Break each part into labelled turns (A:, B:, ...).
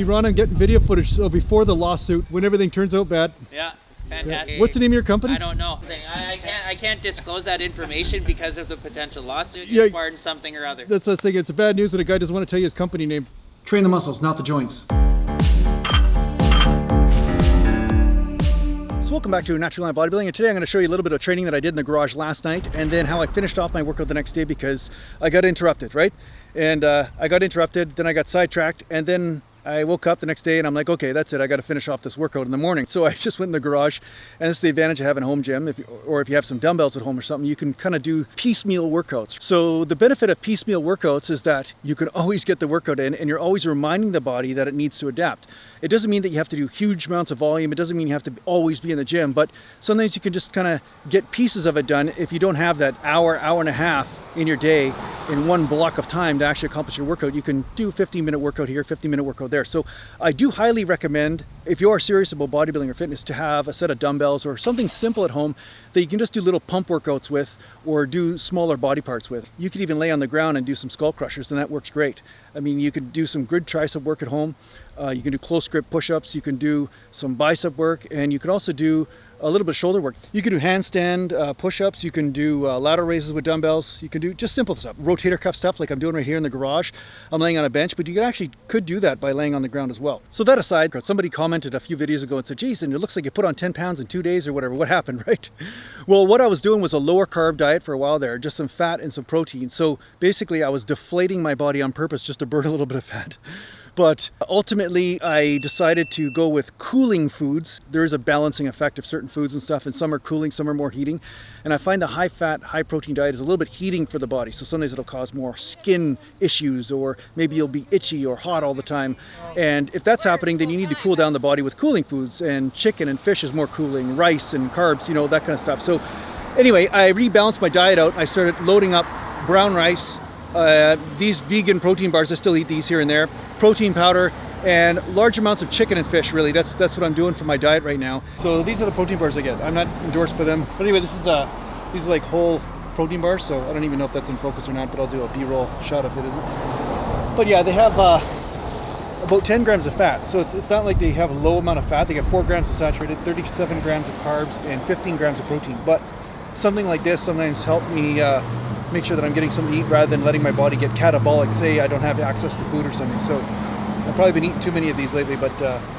A: See, Ron, I'm getting video footage so before the lawsuit, when everything turns out bad.
B: Yeah, fantastic.
A: What's the name of your company?
B: I don't know. I can't disclose that information because of the potential lawsuit. It's part of something or other.
A: That's what I was thinking. It's bad news when a guy doesn't want to tell you his company name.
C: Train the muscles, not the joints. So welcome back to Natural Line Bodybuilding, and today I'm going to show you a little bit of training that I did in the garage last night, and then how I finished off my workout the next day because I got interrupted, right? And I got interrupted, then I got sidetracked, and then I woke up the next day and I'm like, okay, that's it. I got to finish off this workout in the morning. So I just went in the garage, and it's the advantage of having a home gym. Or if you have some dumbbells at home or something, you can kind of do piecemeal workouts. So the benefit of piecemeal workouts is that you can always get the workout in, and you're always reminding the body that it needs to adapt. It doesn't mean that you have to do huge amounts of volume. It doesn't mean you have to always be in the gym, but sometimes you can just kind of get pieces of it done if you don't have that hour and a half in your day in one block of time to actually accomplish your workout. You can do 15-minute workout here, 15-minute workout there. So I do highly recommend, if you are serious about bodybuilding or fitness, to have a set of dumbbells or something simple at home that you can just do little pump workouts with or do smaller body parts with. You could even lay on the ground and do some skull crushers, and that works great. I mean, you could do some good tricep work at home. You can do close grip push-ups. You can do some bicep work, and you can also do a little bit of shoulder work. You can do handstand push-ups. You can do lateral raises with dumbbells. You can do just simple stuff, rotator cuff stuff like I'm doing right here in the garage. I'm laying on a bench, but you could do that by laying on the ground as well. So that aside, somebody commented a few videos ago and said, Jason, it looks like you put on 10 pounds in 2 days or whatever. What happened, right? Well, what I was doing was a lower carb diet for a while there, just some fat and some protein. So basically I was deflating my body on purpose just to burn a little bit of fat. But ultimately, I decided to go with cooling foods. There is a balancing effect of certain foods and stuff, and some are cooling, some are more heating. And I find the high-fat, high-protein diet is a little bit heating for the body. So sometimes it'll cause more skin issues, or maybe you'll be itchy or hot all the time. And if that's happening, then you need to cool down the body with cooling foods. And chicken and fish is more cooling, rice and carbs, you know, that kind of stuff. So anyway, I rebalanced my diet out. I started loading up brown rice, these vegan protein bars. I still eat these here and there, protein powder, and large amounts of chicken and fish. Really, that's what I'm doing for my diet right now. So these are the protein bars I get. I'm not endorsed by them, but anyway, these are like whole protein bars. So I don't even know if that's in focus or not, but I'll do a B-roll shot if it isn't. But yeah, they have about 10 grams of fat. So it's not like they have a low amount of fat. They get 4 grams of saturated, 37 grams of carbs, and 15 grams of protein. But something like this sometimes help me make sure that I'm getting something to eat rather than letting my body get catabolic, say I don't have access to food or something. So I've probably been eating too many of these lately, but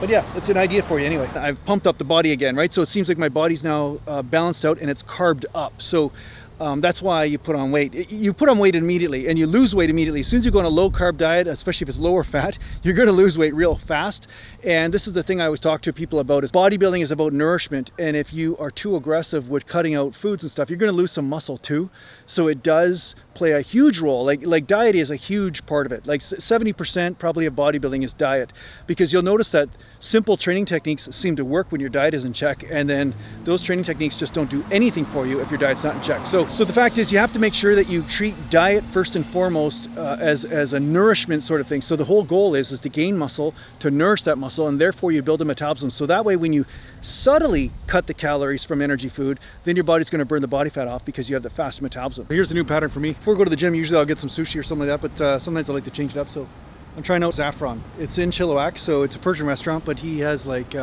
C: yeah, it's an idea for you anyway. I've pumped up the body again, right? So it seems like my body's now balanced out and it's carved up. So that's why you put on weight. You put on weight immediately and you lose weight immediately. As soon as you go on a low carb diet, especially if it's lower fat, you're going to lose weight real fast. And this is the thing I always talk to people about, is bodybuilding is about nourishment. And if you are too aggressive with cutting out foods and stuff, you're going to lose some muscle too. So it does play a huge role. Like diet is a huge part of it. Like 70% probably of bodybuilding is diet, because you'll notice that simple training techniques seem to work when your diet is in check, and then those training techniques just don't do anything for you if your diet's not in check. So the fact is, you have to make sure that you treat diet first and foremost as a nourishment sort of thing. So the whole goal is to gain muscle, to nourish that muscle, and therefore you build a metabolism. So that way, when you subtly cut the calories from energy food, then your body's going to burn the body fat off because you have the faster metabolism. Here's a new pattern for me. Before I go to the gym, usually I'll get some sushi or something like that, but sometimes I like to change it up. So I'm trying out Saffron. It's in Chilliwack, so it's a Persian restaurant, but he has like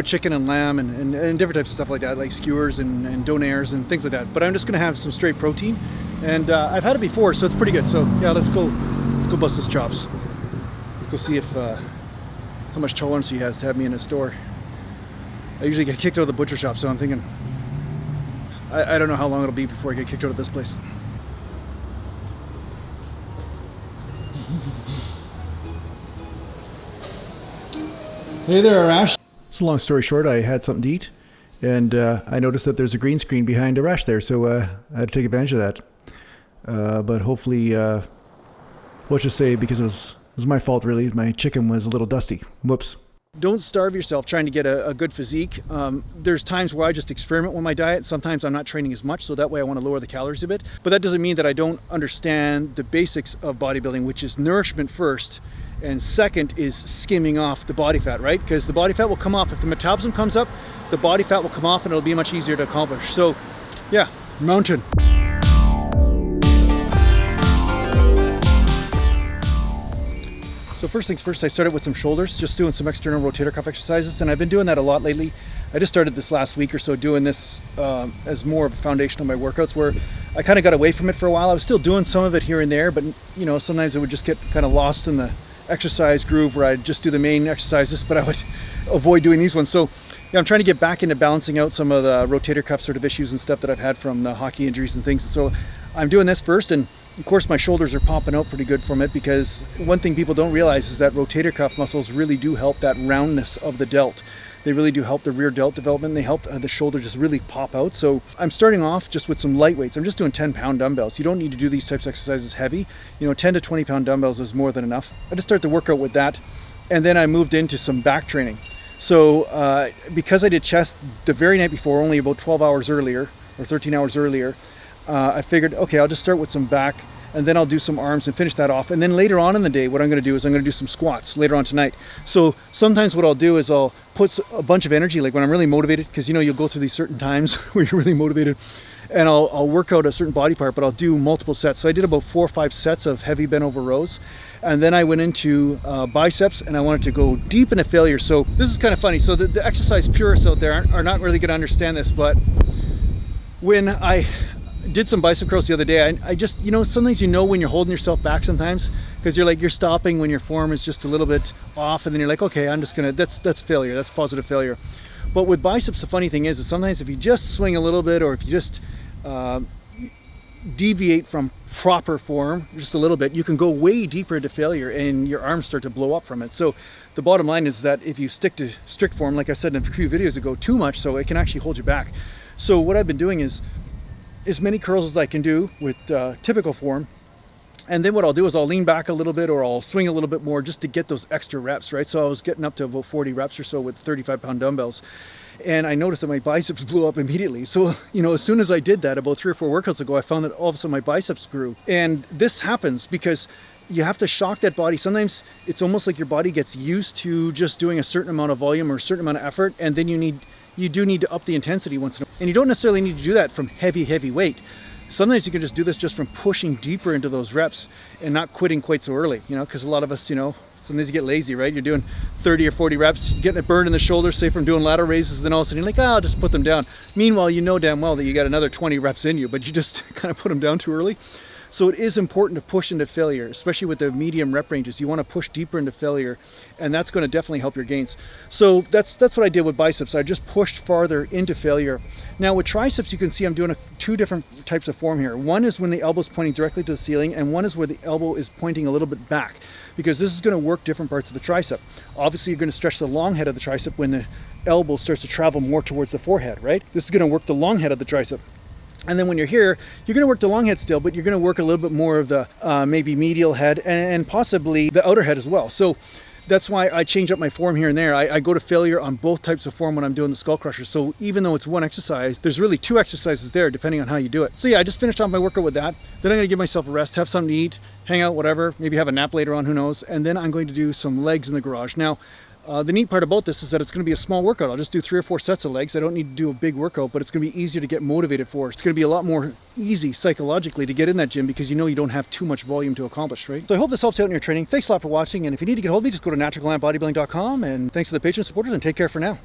C: chicken and lamb and different types of stuff like that, like skewers and donaires and things like that. But I'm just gonna have some straight protein, and I've had it before, so it's pretty good. So yeah, let's go bust his chops. Let's go see if how much tolerance he has to have me in his store. I usually get kicked out of the butcher shop, so I'm thinking I don't know how long it'll be before I get kicked out of this place.
A: Hey there, Arash.
C: So long story short, I had something to eat, and I noticed that there's a green screen behind Arash there, so I had to take advantage of that. But hopefully, let's just say, because it was my fault really, my chicken was a little dusty. Whoops. Don't starve yourself trying to get a good physique. There's times where I just experiment with my diet. Sometimes I'm not training as much, so that way I want to lower the calories a bit. But that doesn't mean that I don't understand the basics of bodybuilding, which is nourishment first, and second is skimming off the body fat, right? Because the body fat will come off. If the metabolism comes up, the body fat will come off and it'll be much easier to accomplish. So yeah, mountain. So first things first, I started with some shoulders, just doing some external rotator cuff exercises, and I've been doing that a lot lately. I just started this last week or so doing this as more of a foundation of my workouts, where I kind of got away from it for a while. I was still doing some of it here and there, but you know, sometimes it would just get kind of lost in the exercise groove where I'd just do the main exercises, but I would avoid doing these ones. So yeah, I'm trying to get back into balancing out some of the rotator cuff sort of issues and stuff that I've had from the hockey injuries and things. And so I'm doing this first, and of course my shoulders are popping out pretty good from it, because one thing people don't realize is that rotator cuff muscles really do help that roundness of the delt. They really do help the rear delt development. They help the shoulder just really pop out. So I'm starting off just with some light weights. I'm just doing 10-pound dumbbells. You don't need to do these types of exercises heavy. You know, 10 to 20-pound dumbbells is more than enough. I just start the workout with that, and then I moved into some back training. So because I did chest the very night before, only about 12 hours earlier or 13 hours earlier, I figured, okay, I'll just start with some back, and then I'll do some arms and finish that off. And then later on in the day, what I'm going to do is I'm going to do some squats later on tonight. So sometimes what I'll do is I'll put a bunch of energy, like when I'm really motivated, because you know, you'll go through these certain times where you're really motivated, and I'll work out a certain body part, but I'll do multiple sets. So I did about 4 or 5 sets of heavy bent over rows. And then I went into biceps, and I wanted to go deep into failure. So this is kind of funny. So the exercise purists out there are not really going to understand this, but when I did some bicep curls the other day, I just, you know, sometimes you know when you're holding yourself back sometimes, because you're stopping when your form is just a little bit off, and then you're like, okay, I'm just gonna, that's failure, that's positive failure. But with biceps, the funny thing is sometimes if you just swing a little bit, or if you just deviate from proper form just a little bit, you can go way deeper into failure, and your arms start to blow up from it. So the bottom line is that if you stick to strict form, like I said in a few videos ago, too much, so it can actually hold you back. So what I've been doing is as many curls as I can do with typical form, and then what I'll do is I'll lean back a little bit, or I'll swing a little bit more just to get those extra reps, right? So I was getting up to about 40 reps or so with 35-pound dumbbells, and I noticed that my biceps blew up immediately. So, you know, as soon as I did that about 3 or 4 workouts ago, I found that all of a sudden my biceps grew. And this happens because you have to shock that body. Sometimes it's almost like your body gets used to just doing a certain amount of volume or a certain amount of effort, and then you do need to up the intensity once in a while. And you don't necessarily need to do that from heavy weight. Sometimes you can just do this just from pushing deeper into those reps and not quitting quite so early, you know, because a lot of us, you know, sometimes you get lazy, right? You're doing 30 or 40 reps, getting it burned in the shoulders, say from doing lateral raises, then all of a sudden you're like, I'll just put them down. Meanwhile, you know damn well that you got another 20 reps in you, but you just kind of put them down too early. So it is important to push into failure, especially with the medium rep ranges. You want to push deeper into failure, and that's going to definitely help your gains. So that's what I did with biceps. I just pushed farther into failure. Now with triceps, you can see I'm doing 2 different types of form here. One is when the elbow is pointing directly to the ceiling, and one is where the elbow is pointing a little bit back, because this is going to work different parts of the tricep. Obviously, you're going to stretch the long head of the tricep when the elbow starts to travel more towards the forehead, right? This is going to work the long head of the tricep. And then when you're here, you're going to work the long head still, but you're going to work a little bit more of the maybe medial head, and possibly the outer head as well. So that's why I change up my form here and there. I go to failure on both types of form when I'm doing the skull crusher. So even though it's one exercise, there's really 2 exercises there depending on how you do it. So yeah, I just finished off my workout with that. Then I'm going to give myself a rest, have something to eat, hang out, whatever, maybe have a nap later on, who knows. And then I'm going to do some legs in the garage. Now, the neat part about this is that it's going to be a small workout. I'll just do 3 or 4 sets of legs. I don't need to do a big workout, but it's going to be easier to get motivated for. It's going to be a lot more easy psychologically to get in that gym, because you know you don't have too much volume to accomplish, right? So I hope this helps you out in your training. Thanks a lot for watching, and if you need to get hold of me, just go to naturalgallantbodybuilding.com, and thanks to the patron supporters, and take care for now.